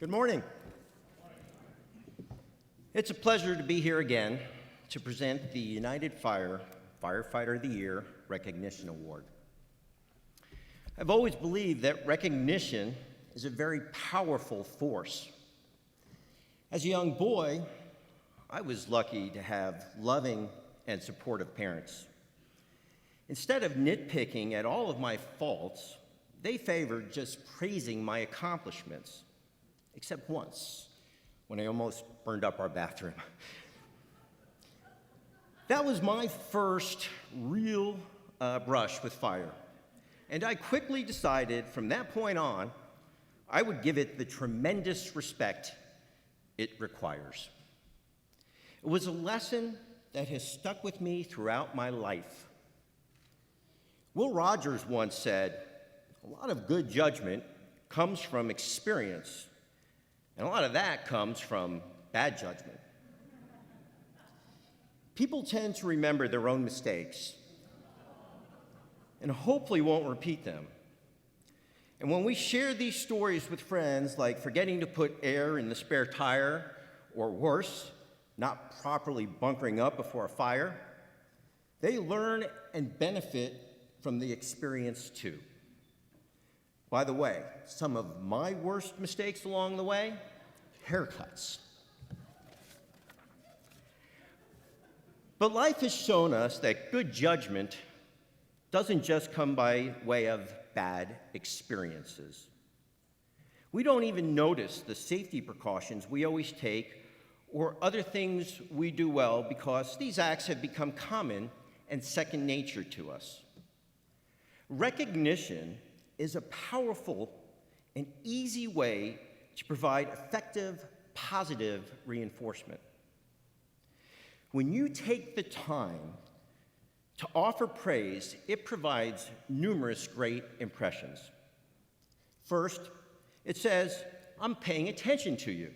Good morning. It's a pleasure to be here again to present the United Fire Firefighter of the Year Recognition Award. I've always believed that recognition is a very powerful force. As a young boy, I was lucky to have loving and supportive parents. Instead of nitpicking at all of my faults, they favored just praising my accomplishments, except once, when I almost burned up our bathroom. That was my first real brush with fire, and I quickly decided from that point on, I would give it the tremendous respect it requires. It was a lesson that has stuck with me throughout my life. Will Rogers once said, "A lot of good judgment comes from experience, and a lot of that comes from bad judgment." People tend to remember their own mistakes and hopefully won't repeat them. And when we share these stories with friends, like forgetting to put air in the spare tire, or worse, not properly bunkering up before a fire, they learn and benefit from the experience too. By the way, some of my worst mistakes along the way, haircuts. But life has shown us that good judgment doesn't just come by way of bad experiences. We don't even notice the safety precautions we always take or other things we do well because these acts have become common and second nature to us. Recognition is a powerful and easy way to provide effective, positive reinforcement. When you take the time to offer praise, it provides numerous great impressions. First, it says, "I'm paying attention to you."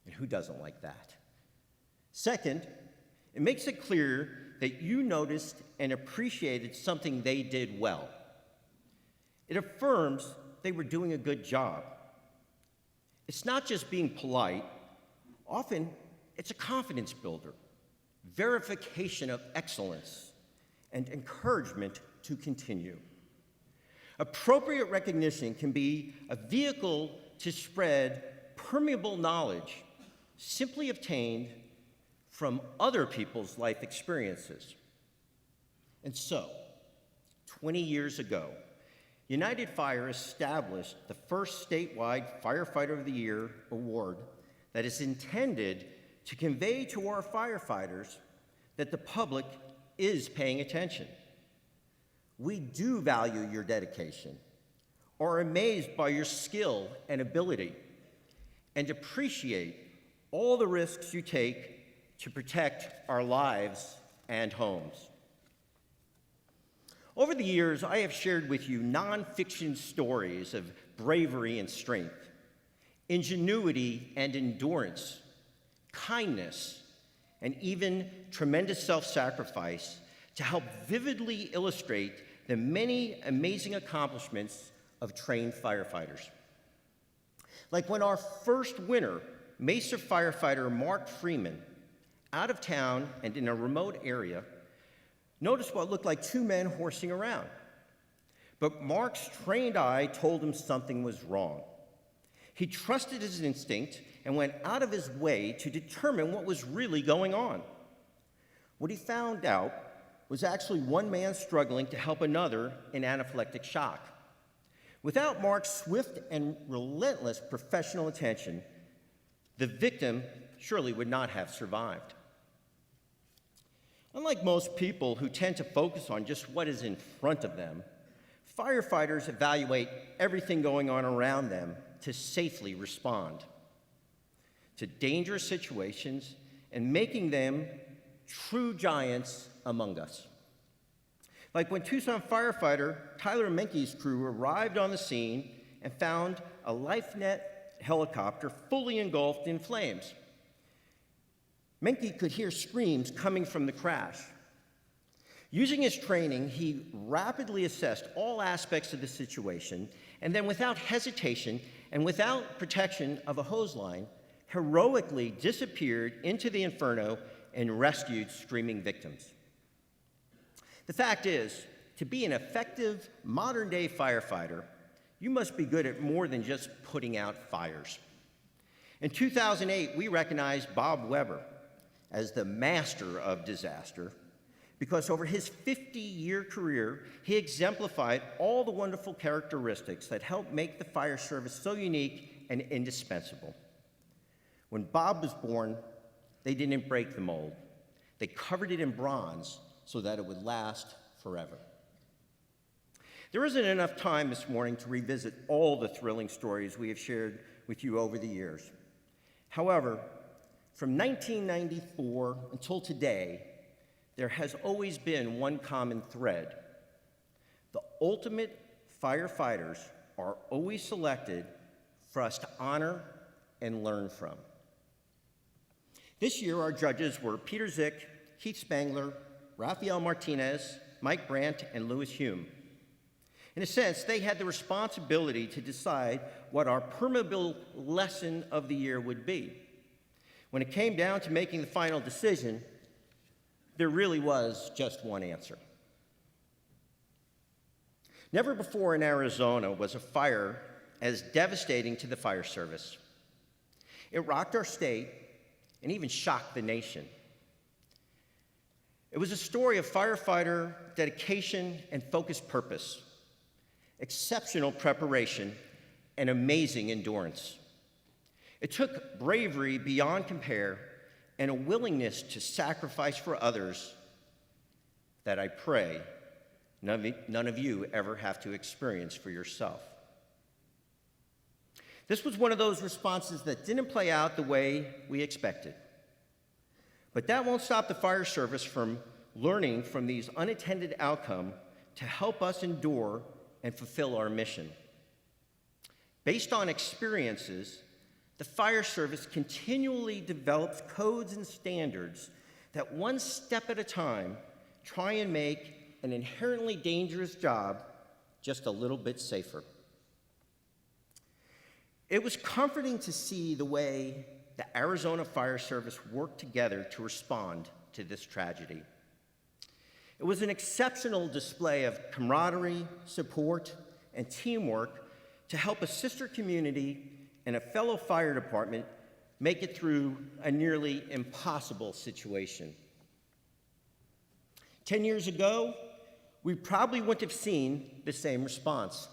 And who doesn't like that? Second, it makes it clear that you noticed and appreciated something they did well. It affirms they were doing a good job. It's not just being polite. Often, it's a confidence builder, verification of excellence, and encouragement to continue. Appropriate recognition can be a vehicle to spread permeable knowledge simply obtained from other people's life experiences. And so, 20 years ago, United Fire established the first statewide Firefighter of the Year award that is intended to convey to our firefighters that the public is paying attention. We do value your dedication, are amazed by your skill and ability, and appreciate all the risks you take to protect our lives and homes. Over the years, I have shared with you nonfiction stories of bravery and strength, ingenuity and endurance, kindness, and even tremendous self-sacrifice to help vividly illustrate the many amazing accomplishments of trained firefighters. Like when our first winner, Mesa firefighter Mark Freeman, out of town and in a remote area, noticed what looked like two men horsing around. But Mark's trained eye told him something was wrong. He trusted his instinct and went out of his way to determine what was really going on. What he found out was actually one man struggling to help another in anaphylactic shock. Without Mark's swift and relentless professional attention, the victim surely would not have survived. Unlike most people who tend to focus on just what is in front of them, firefighters evaluate everything going on around them to safely respond to dangerous situations and making them true giants among us. Like when Tucson firefighter Tyler Menke's crew arrived on the scene and found a LifeNet helicopter fully engulfed in flames. Menke could hear screams coming from the crash. Using his training, he rapidly assessed all aspects of the situation, and then without hesitation and without protection of a hose line, heroically disappeared into the inferno and rescued screaming victims. The fact is, to be an effective modern-day firefighter, you must be good at more than just putting out fires. In 2008, we recognized Bob Weber as the master of disaster because over his 50-year career, he exemplified all the wonderful characteristics that help make the fire service so unique and indispensable. When Bob was born, they didn't break the mold. They covered it in bronze so that it would last forever. There isn't enough time this morning to revisit all the thrilling stories we have shared with you over the years. However, from 1994 until today, there has always been one common thread. The ultimate firefighters are always selected for us to honor and learn from. This year, our judges were Peter Zick, Keith Spangler, Rafael Martinez, Mike Brandt, and Louis Hume. In a sense, they had the responsibility to decide what our permeable lesson of the year would be. When it came down to making the final decision, there really was just one answer. Never before in Arizona was a fire as devastating to the fire service. It rocked our state and even shocked the nation. It was a story of firefighter dedication and focused purpose, exceptional preparation, and amazing endurance. It took bravery beyond compare and a willingness to sacrifice for others that I pray none of you ever have to experience for yourself. This was one of those responses that didn't play out the way we expected. But that won't stop the fire service from learning from these unintended outcomes to help us endure and fulfill our mission. Based on experiences, the fire service continually develops codes and standards that one step at a time try and make an inherently dangerous job just a little bit safer. It was comforting to see the way the Arizona Fire Service worked together to respond to this tragedy. It was an exceptional display of camaraderie, support, and teamwork to help a sister community and a fellow fire department make it through a nearly impossible situation. 10 years ago, we probably wouldn't have seen the same response.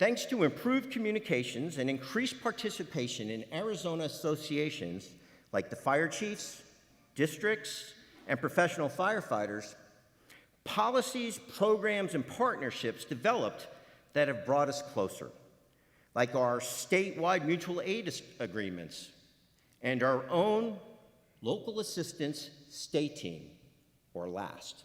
Thanks to improved communications and increased participation in Arizona associations like the fire chiefs, districts, and professional firefighters, policies, programs, and partnerships developed that have brought us closer, like our statewide mutual aid agreements and our own local assistance state team, or LAST.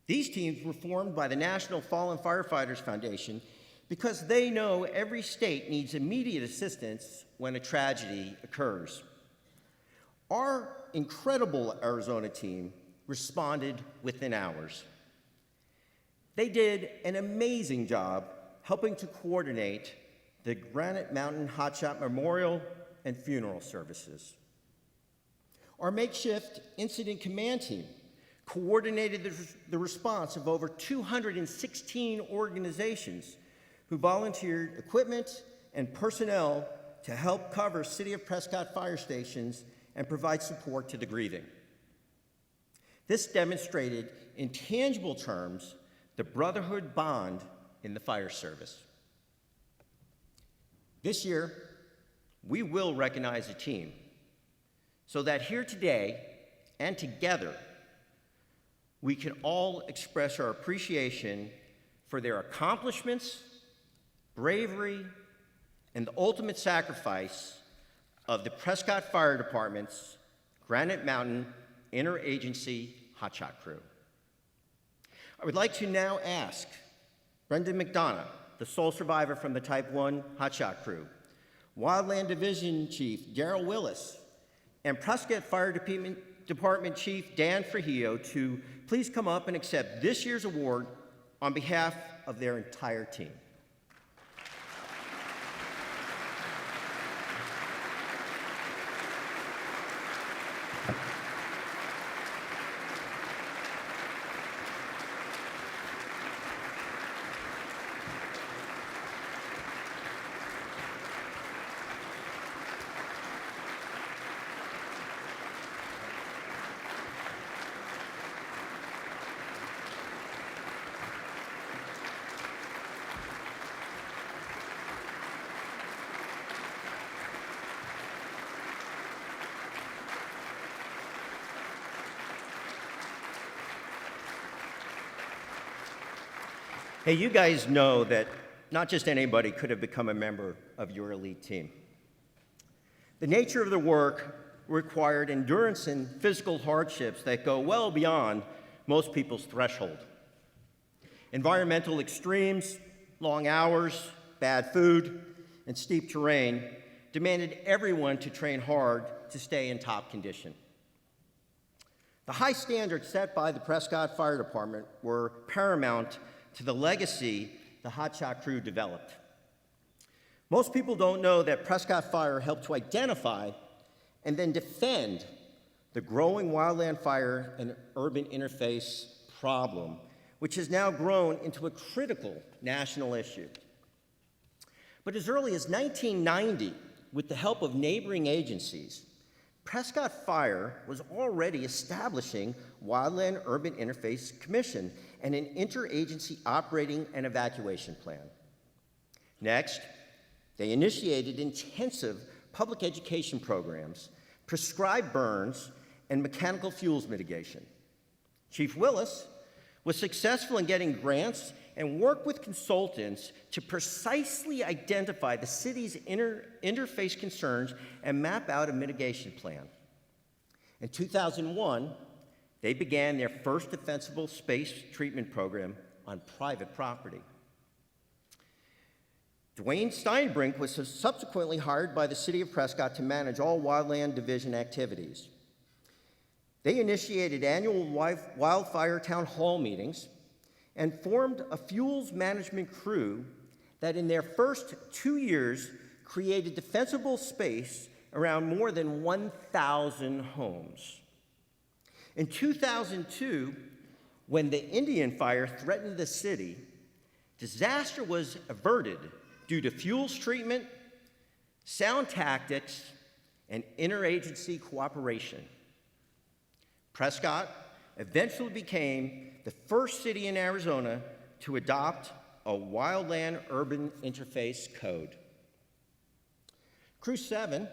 These teams were formed by the National Fallen Firefighters Foundation because they know every state needs immediate assistance when a tragedy occurs. Our incredible Arizona team responded within hours. They did an amazing job helping to coordinate the Granite Mountain Hotshot Memorial and funeral services. Our makeshift incident command team coordinated the response of over 216 organizations who volunteered equipment and personnel to help cover City of Prescott fire stations and provide support to the grieving. This demonstrated in tangible terms the brotherhood bond in the fire service. This year, we will recognize a team so that here today and together, we can all express our appreciation for their accomplishments, bravery, and the ultimate sacrifice of the Prescott Fire Department's Granite Mountain Interagency Hotshot Crew. I would like to now ask Brendan McDonough, the sole survivor from the Type 1 Hotshot Crew, Wildland Division Chief Daryl Willis, and Prescott Fire Department Chief Dan Frujillo to please come up and accept this year's award on behalf of their entire team. Hey, you guys know that not just anybody could have become a member of your elite team. The nature of the work required endurance and physical hardships that go well beyond most people's threshold. Environmental extremes, long hours, bad food, and steep terrain demanded everyone to train hard to stay in top condition. The high standards set by the Prescott Fire Department were paramount to the legacy the Hotshot crew developed. Most people don't know that Prescott Fire helped to identify and then defend the growing wildland fire and urban interface problem, which has now grown into a critical national issue. But as early as 1990, with the help of neighboring agencies, Prescott Fire was already establishing Wildland Urban Interface Commission and an interagency operating and evacuation plan. Next, they initiated intensive public education programs, prescribed burns, and mechanical fuels mitigation. Chief Willis was successful in getting grants and worked with consultants to precisely identify the city's interface concerns and map out a mitigation plan. In 2001, they began their first defensible space treatment program on private property. Dwayne Steinbrink was subsequently hired by the City of Prescott to manage all Wildland Division activities. They initiated annual wildfire town hall meetings and formed a fuels management crew that in their first 2 years created defensible space around more than 1,000 homes. In 2002, when the Indian Fire threatened the city, disaster was averted due to fuels treatment, sound tactics, and interagency cooperation. Prescott eventually became the first city in Arizona to adopt a wildland urban interface code. Crew 7,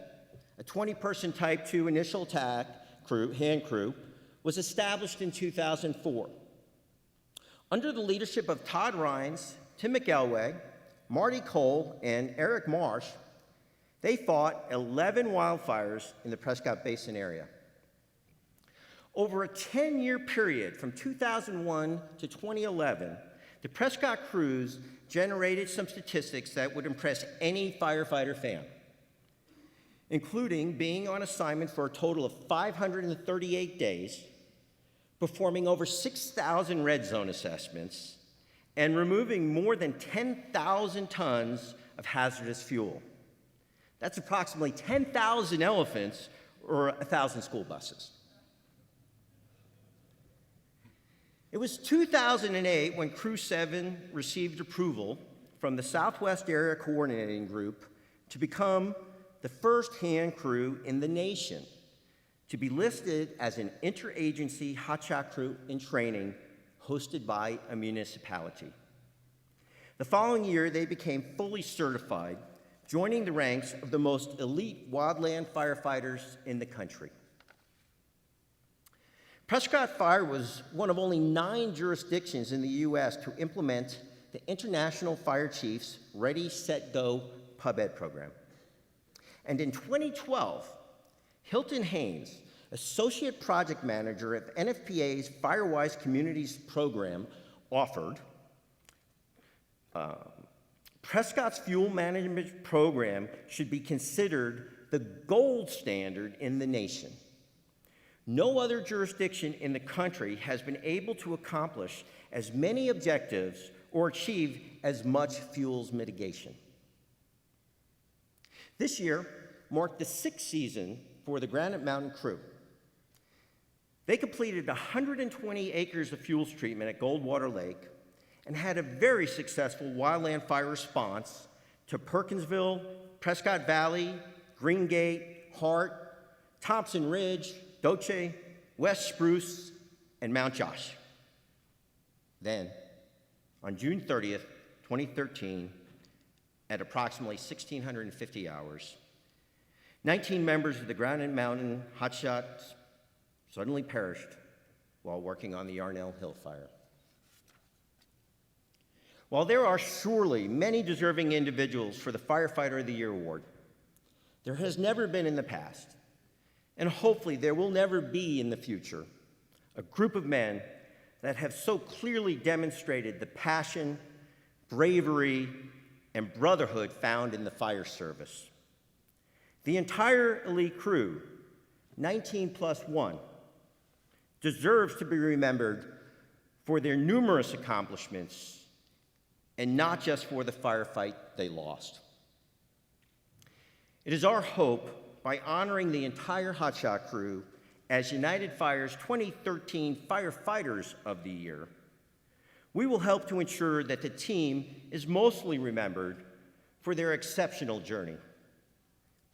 a 20-person Type 2 initial attack hand crew, was established in 2004. Under the leadership of Todd Rines, Tim McElway, Marty Cole, and Eric Marsh, they fought 11 wildfires in the Prescott Basin area. Over a 10-year period from 2001 to 2011, the Prescott crews generated some statistics that would impress any firefighter fan, including being on assignment for a total of 538 days, performing over 6,000 red zone assessments, and removing more than 10,000 tons of hazardous fuel. That's approximately 10,000 elephants or 1,000 school buses. It was 2008 when Crew 7 received approval from the Southwest Area Coordinating Group to become the first hand crew in the nation to be listed as an interagency hotshot crew in training hosted by a municipality. The following year, they became fully certified, joining the ranks of the most elite wildland firefighters in the country. Prescott Fire was one of only 9 jurisdictions in the U.S. to implement the International Fire Chiefs Ready, Set, Go Pub Ed program. And in 2012, Hilton Haynes, Associate Project Manager of NFPA's Firewise Communities program, offered Prescott's fuel management program should be considered the gold standard in the nation. No other jurisdiction in the country has been able to accomplish as many objectives or achieve as much fuels mitigation. This year marked the 6th season for the Granite Mountain crew. They completed 120 acres of fuels treatment at Goldwater Lake and had a very successful wildland fire response to Perkinsville, Prescott Valley, Greengate, Hart, Thompson Ridge, Doce, West Spruce, and Mount Josh. Then, on June 30th, 2013, at approximately 1,650 hours, 19 members of the Granite Mountain Hotshots suddenly perished while working on the Yarnell Hill Fire. While there are surely many deserving individuals for the Firefighter of the Year award, there has never been in the past, and hopefully there will never be in the future, a group of men that have so clearly demonstrated the passion, bravery, and brotherhood found in the fire service. The entire elite crew, 19 plus 1, deserves to be remembered for their numerous accomplishments and not just for the firefight they lost. It is our hope, by honoring the entire Hotshot crew as United Fire's 2013 Firefighters of the Year, we will help to ensure that the team is mostly remembered for their exceptional journey,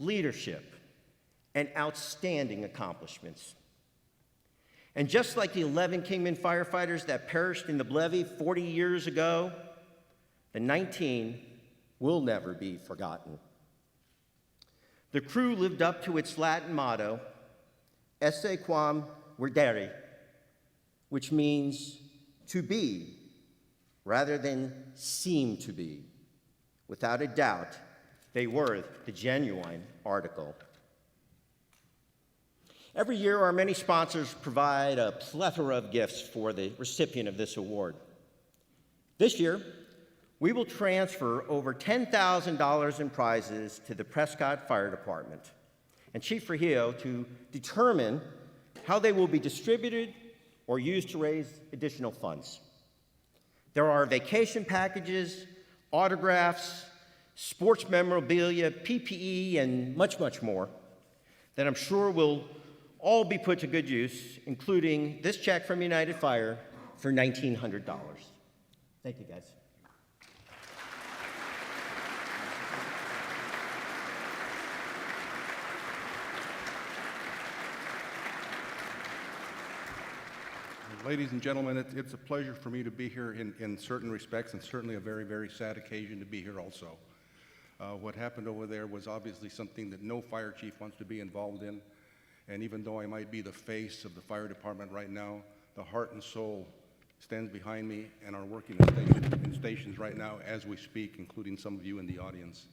leadership, and outstanding accomplishments. And just like the 11 Kingman firefighters that perished in the Blevy 40 years ago, the 19 will never be forgotten. The crew lived up to its Latin motto, Esse quam verdere, which means to be rather than seem to be. Without a doubt, they were the genuine article. Every year, our many sponsors provide a plethora of gifts for the recipient of this award. This year, we will transfer over $10,000 in prizes to the Prescott Fire Department and Chief Trujillo to determine how they will be distributed or used to raise additional funds. There are vacation packages, autographs, sports memorabilia, PPE, and much, much more that I'm sure will all be put to good use, including this check from United Fire for $1,900. Thank you, guys. Ladies and gentlemen, it's a pleasure for me to be here in certain respects, and certainly a very, very sad occasion to be here also. What happened over there was obviously something that no fire chief wants to be involved in, and even though I might be the face of the fire department right now, the heart and soul stands behind me and are working in stations right now as we speak, including some of you in the audience.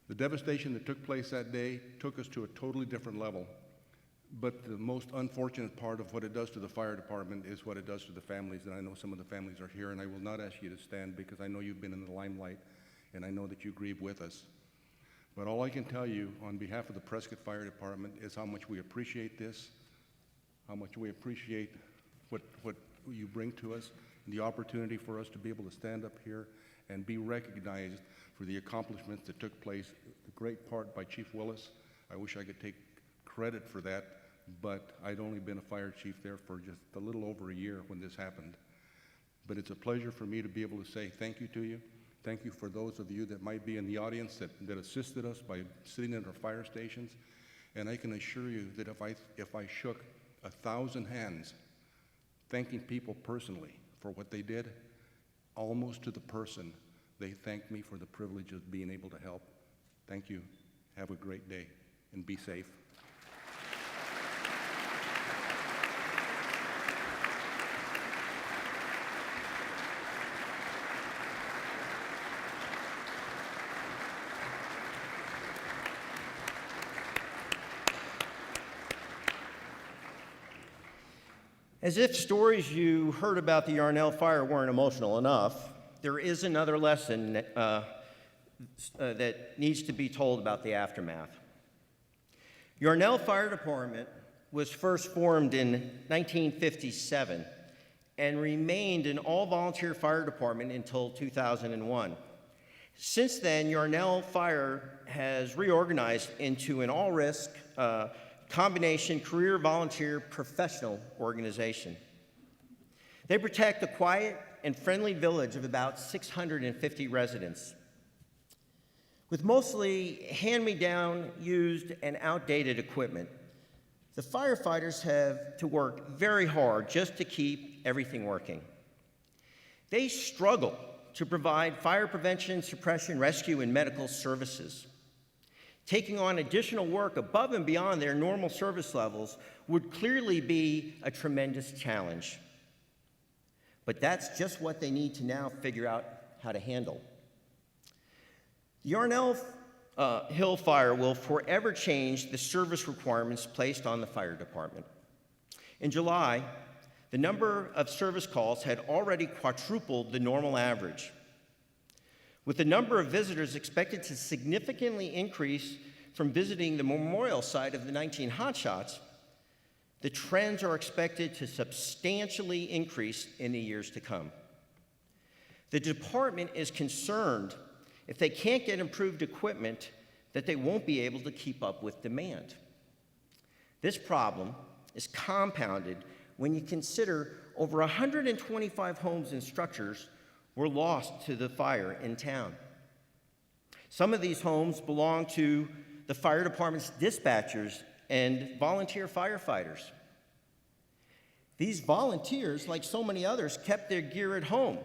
The devastation that took place that day took us to a totally different level. But the most unfortunate part of what it does to the fire department is what it does to the families, and I know some of the families are here, and I will not ask you to stand because I know you've been in the limelight, and I know that you grieve with us. But all I can tell you on behalf of the Prescott Fire Department is how much we appreciate this, how much we appreciate what you bring to us, and the opportunity for us to be able to stand up here and be recognized for the accomplishments that took place, the great part by Chief Willis. I wish I could take credit for that, but I'd only been a fire chief there for just a little over a year when this happened. But it's a pleasure for me to be able to say thank you to you. Thank you for those of you that might be in the audience that assisted us by sitting at our fire stations. And I can assure you that if I shook 1,000 hands thanking people personally for what they did, almost to the person, they thanked me for the privilege of being able to help. Thank you. Have a great day and be safe. As if stories you heard about the Yarnell Fire weren't emotional enough, there is another lesson that needs to be told about the aftermath. Yarnell Fire Department was first formed in 1957 and remained an all-volunteer fire department until 2001. Since then, Yarnell Fire has reorganized into an all-risk combination career volunteer professional organization. They protect the quiet and friendly village of about 650 residents. With mostly hand-me-down, used, and outdated equipment, the firefighters have to work very hard just to keep everything working. They struggle to provide fire prevention, suppression, rescue, and medical services. Taking on additional work above and beyond their normal service levels would clearly be a tremendous challenge. But that's just what they need to now figure out how to handle. The Yarnell Hill Fire will forever change the service requirements placed on the fire department. In July, the number of service calls had already quadrupled the normal average. With the number of visitors expected to significantly increase from visiting the memorial site of the 19 Hotshots, the trends are expected to substantially increase in the years to come. The department is concerned if they can't get improved equipment that they won't be able to keep up with demand. This problem is compounded when you consider over 125 homes and structures were lost to the fire in town. Some of these homes belong to the fire department's dispatchers and volunteer firefighters. These volunteers, like so many others, kept their gear at home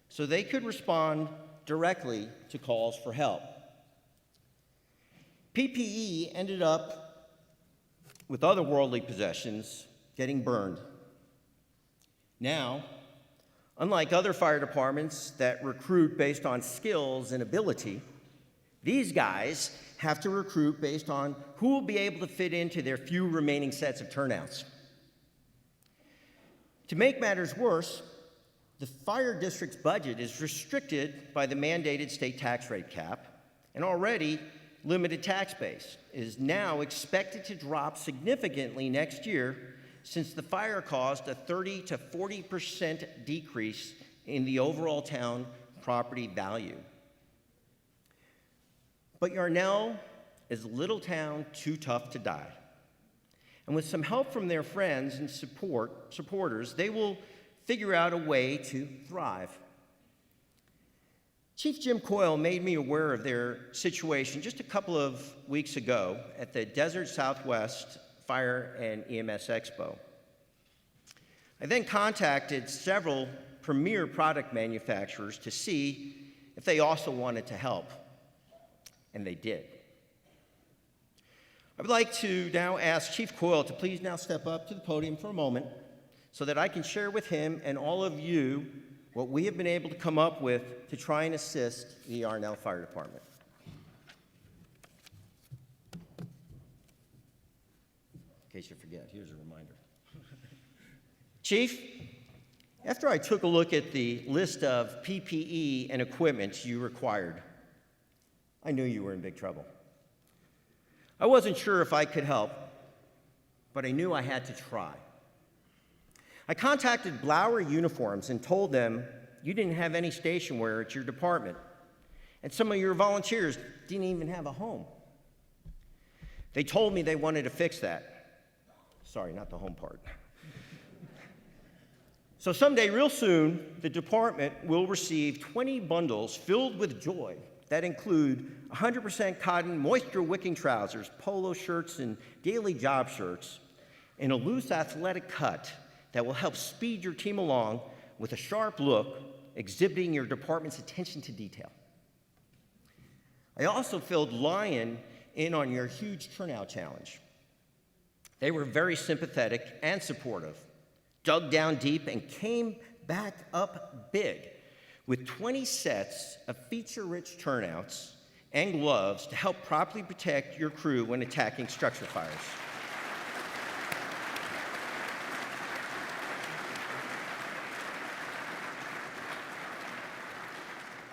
so they could respond directly to calls for help. PPE ended up with other worldly possessions getting burned. Now, unlike other fire departments that recruit based on skills and ability, these guys have to recruit based on who will be able to fit into their few remaining sets of turnouts. To make matters worse, the fire district's budget is restricted by the mandated state tax rate cap, and already limited tax base is now expected to drop significantly next year, since the fire caused a 30 to 40% decrease in the overall town property value. But Yarnell is a little town too tough to die. And with some help from their friends and supporters, they will figure out a way to thrive. Chief Jim Coyle made me aware of their situation just a couple of weeks ago at the Desert Southwest Fire and EMS Expo. I then contacted several premier product manufacturers to see if they also wanted to help, and they did. I would like to now ask Chief Coyle to please now step up to the podium for a moment so that I can share with him and all of you what we have been able to come up with to try and assist the Yarnell Fire Department. In case you forget, here's a reminder. Chief, after I took a look at the list of PPE and equipment you required, I knew you were in big trouble. I wasn't sure if I could help, but I knew I had to try. I contacted Blower Uniforms and told them you didn't have any station wear at your department, and some of your volunteers didn't even have a home. They told me they wanted to fix that. Sorry, not the home part. So someday, real soon, the department will receive 20 bundles filled with joy that include 100% cotton, moisture-wicking trousers, polo shirts, and daily job shirts in a loose athletic cut that will help speed your team along with a sharp look, exhibiting your department's attention to detail. I also filled Lion in on your huge turnout challenge. They were very sympathetic and supportive, dug down deep, and came back up big with 20 sets of feature-rich turnouts and gloves to help properly protect your crew when attacking structure fires.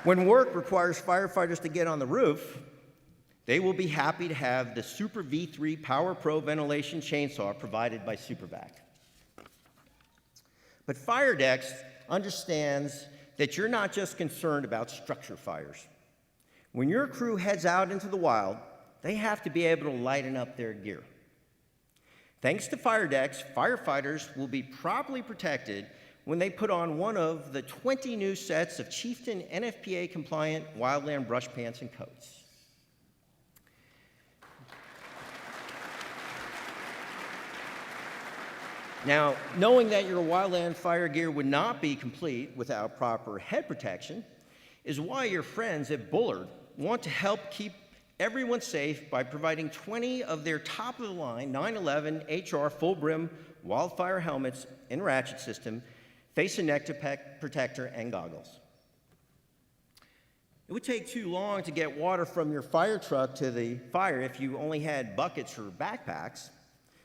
When work requires firefighters to get on the roof, they will be happy to have the Super V3 Power Pro ventilation chainsaw provided by Supervac. But FireDex understands that you're not just concerned about structure fires. When your crew heads out into the wild, they have to be able to lighten up their gear. Thanks to FireDex, firefighters will be properly protected when they put on one of the 20 new sets of Chieftain NFPA-compliant wildland brush pants and coats. Now, knowing that your wildland fire gear would not be complete without proper head protection is why your friends at Bullard want to help keep everyone safe by providing 20 of their top-of-the-line 911 HR full-brim wildfire helmets and ratchet system, face and neck protector, and goggles. It would take too long to get water from your fire truck to the fire if you only had buckets or backpacks.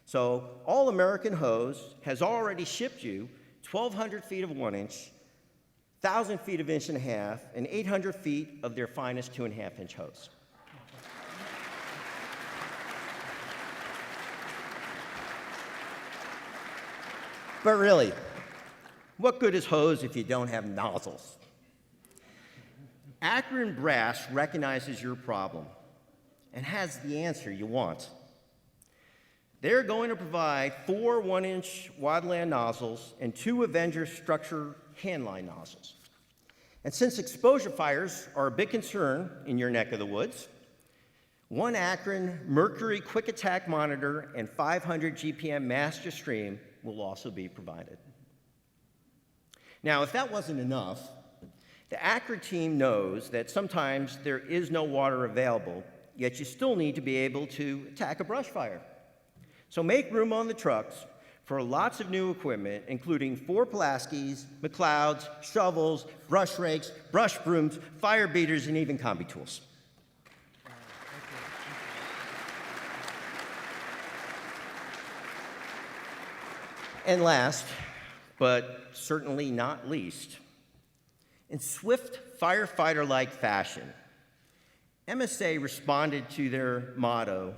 So All American Hose has already shipped you 1,200 feet of 1-inch, 1,000 feet of 1.5-inch, and 800 feet of their finest 2.5-inch hose. But really, what good is hose if you don't have nozzles? Akron Brass recognizes your problem and has the answer you want. They're going to provide 4 1-inch wildland nozzles and 2 Avenger structure handline nozzles. And since exposure fires are a big concern in your neck of the woods, 1 Akron Mercury Quick Attack Monitor and 500 GPM Master Stream will also be provided. Now, if that wasn't enough, the Akron team knows that sometimes there is no water available, yet you still need to be able to attack a brush fire. So make room on the trucks for lots of new equipment, including 4 Pulaskis, McLeods, shovels, brush rakes, brush brooms, fire beaters, and even combi tools. And last, but certainly not least, in swift firefighter-like fashion, MSA responded to their motto,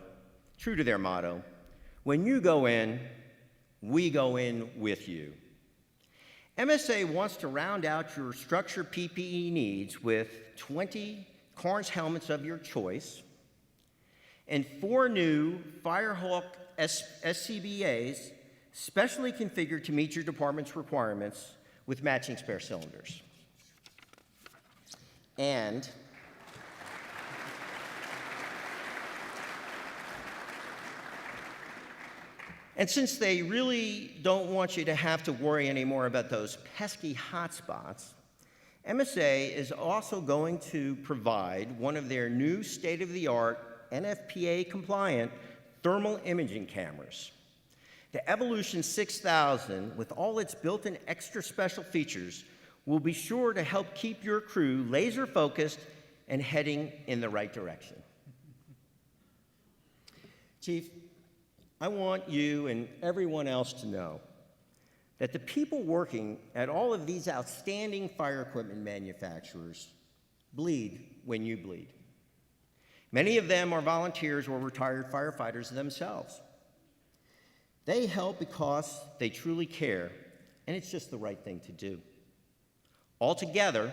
true to their motto, when you go in, we go in with you. MSA wants to round out your structure PPE needs with 20 Carnes helmets of your choice and 4 new Firehawk SCBAs specially configured to meet your department's requirements with matching spare cylinders. And since they really don't want you to have to worry anymore about those pesky hotspots, MSA is also going to provide one of their new state-of-the-art NFPA-compliant thermal imaging cameras. The Evolution 6000, with all its built-in extra special features, will be sure to help keep your crew laser-focused and heading in the right direction. Chief, I want you and everyone else to know that the people working at all of these outstanding fire equipment manufacturers bleed when you bleed. Many of them are volunteers or retired firefighters themselves. They help because they truly care, and it's just the right thing to do. Altogether,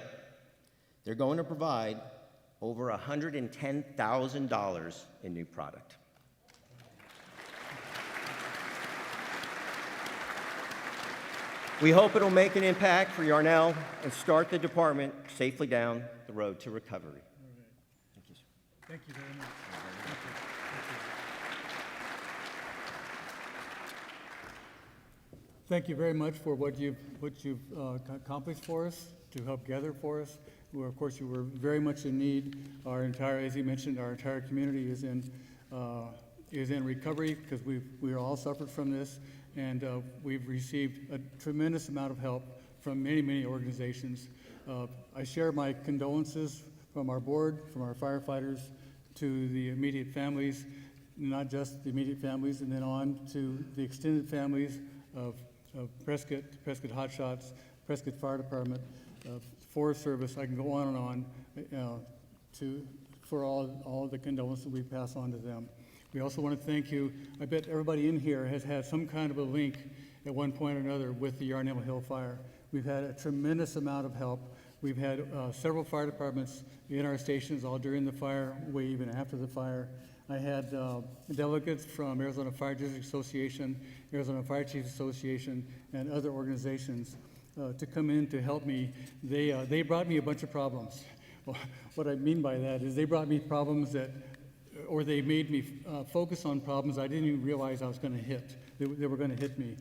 they're going to provide over $110,000 in new product. We hope it'll make an impact for Yarnell and start the department safely down the road to recovery. All right. Thank you, sir. Thank you very much. Thank you very much for what you've accomplished for us, to help gather for us. Of course, you were very much in need. Our entire, as you mentioned, our entire community is in recovery because we all suffered from this, and we've received a tremendous amount of help from many, many organizations. I share my condolences from our board, from our firefighters, to the immediate families, not just the immediate families, and then on to the extended families of Prescott Hotshots, Prescott Fire Department, Forest Service. I can go on and on, to for all the condolences we pass on to them. We also want to thank you. I bet everybody in here has had some kind of a link at one point or another with the Yarnell Hill Fire. We've had a tremendous amount of help. We've had several fire departments in our stations all during the fire, way even after the fire. I had delegates from Arizona Fire District Association, Arizona Fire Chiefs Association, and other organizations to come in to help me. They brought me a bunch of problems. Well, what I mean by that is they brought me problems or they made me focus on problems I didn't even realize I was going to hit. They were going to hit me,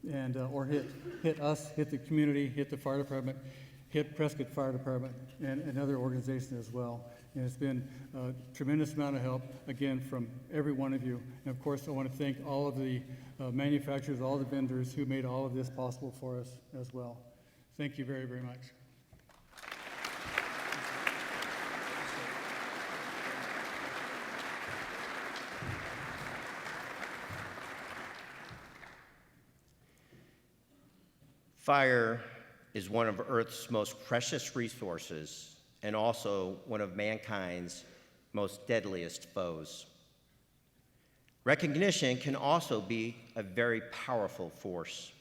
and or hit us, hit the community, hit the fire department, hit Prescott Fire Department, and another organization as well. And it's been a tremendous amount of help, again, from every one of you. And of course, I want to thank all of the manufacturers, all the vendors who made all of this possible for us as well. Thank you very, very much. Fire is one of Earth's most precious resources and also one of mankind's most deadliest foes. Recognition can also be a very powerful force.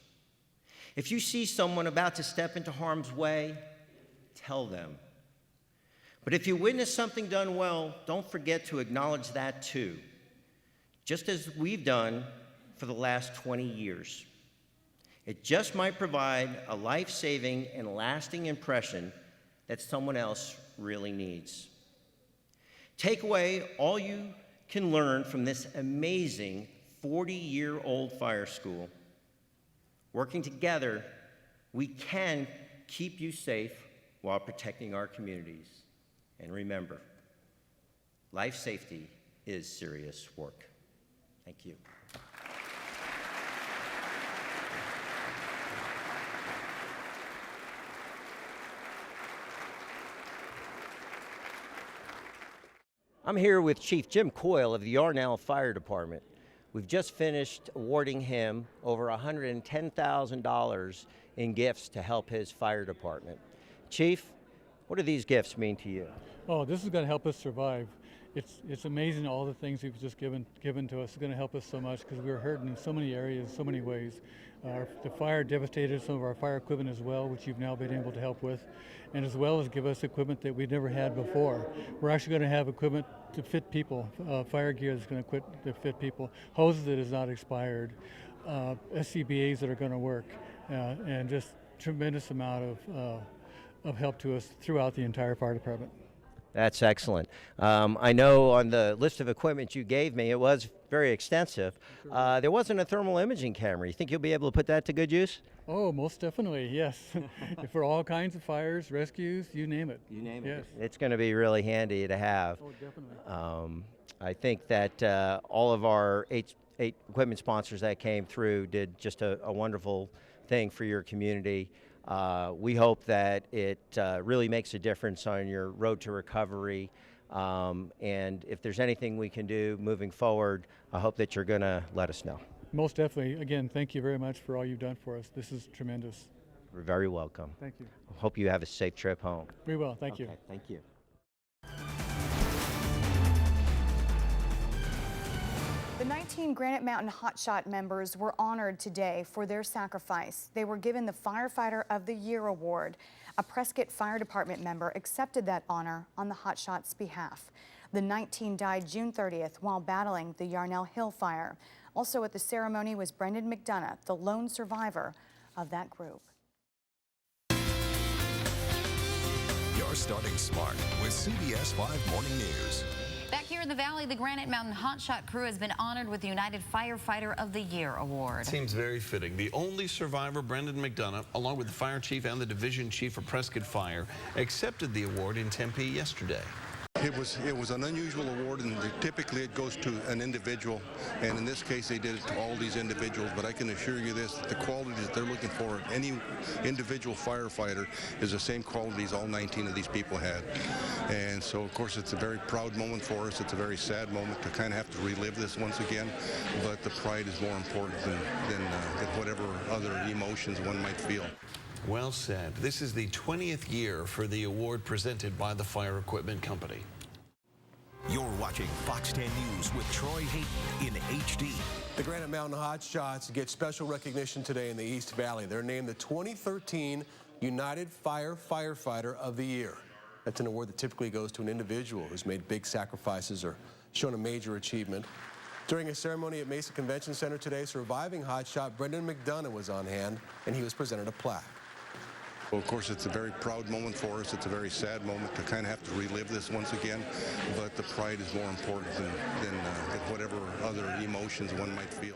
If you see someone about to step into harm's way, tell them. But if you witness something done well, don't forget to acknowledge that too, just as we've done for the last 20 years. It just might provide a life-saving and lasting impression that someone else really needs. Take away all you can learn from this amazing 40-year-old fire school. Working together, we can keep you safe while protecting our communities. And remember, life safety is serious work. Thank you. I'm here with Chief Jim Coyle of the Yarnell Fire Department. We've just finished awarding him over $110,000 in gifts to help his fire department. Chief, what do these gifts mean to you? Oh, this is going to help us survive. It's amazing all the things you've just given to us. It's going to help us so much because we were hurting in so many areas, so many ways. The fire devastated some of our fire equipment as well, which you've now been able to help with, and as well as give us equipment that we've never had before. We're actually going to have equipment to fit people, fire gear that's going to fit people, hoses that is not expired, SCBAs that are going to work, and just tremendous amount of help to us throughout the entire fire department. That's excellent. I know on the list of equipment you gave me, it was very extensive. There wasn't a thermal imaging camera. You think you'll be able to put that to good use? Oh, most definitely, yes. For all kinds of fires, rescues, you name it. You name Yes. it. It's going to be really handy to have. Oh, definitely. I think that all of our eight equipment sponsors that came through did just a wonderful thing for your community. We hope that it really makes a difference on your road to recovery. And if there's anything we can do moving forward, I hope that you're going to let us know. Most definitely. Again, thank you very much for all you've done for us. This is tremendous. You're very welcome. Thank you. Hope you have a safe trip home. We will. Thank you. Thank you. The 19 Granite Mountain Hotshot members were honored today for their sacrifice. They were given the Firefighter of the Year award. A Prescott Fire Department member accepted that honor on the Hotshots' behalf. The 19 died June 30th while battling the Yarnell Hill Fire. Also at the ceremony was Brendan McDonough, the lone survivor of that group. You're starting smart with CBS 5 Morning News. Back here in the Valley, the Granite Mountain Hotshot crew has been honored with the United Firefighter of the Year award. Seems very fitting. The only survivor, Brendan McDonough, along with the fire chief and the division chief of Prescott Fire, accepted the award in Tempe yesterday. It was an unusual award, and typically it goes to an individual, and in this case they did it to all these individuals. But I can assure you this, the qualities that they're looking for in any individual firefighter is the same qualities all 19 of these people had. And so of course it's a very proud moment for us. It's a very sad moment to kind of have to relive this once again, but the pride is more important than whatever other emotions one might feel. Well said. This is the 20th year for the award presented by the Fire Equipment Company. You're watching Fox 10 News with Troy Hayden in HD. The Granite Mountain Hotshots get special recognition today in the East Valley. They're named the 2013 United Fire Firefighter of the Year. That's an award that typically goes to an individual who's made big sacrifices or shown a major achievement. During a ceremony at Mesa Convention Center today, surviving hotshot Brendan McDonough was on hand, and he was presented a plaque. Well, of course, it's a very proud moment for us. It's a very sad moment to kind of have to relive this once again, but the pride is more important than whatever other emotions one might feel.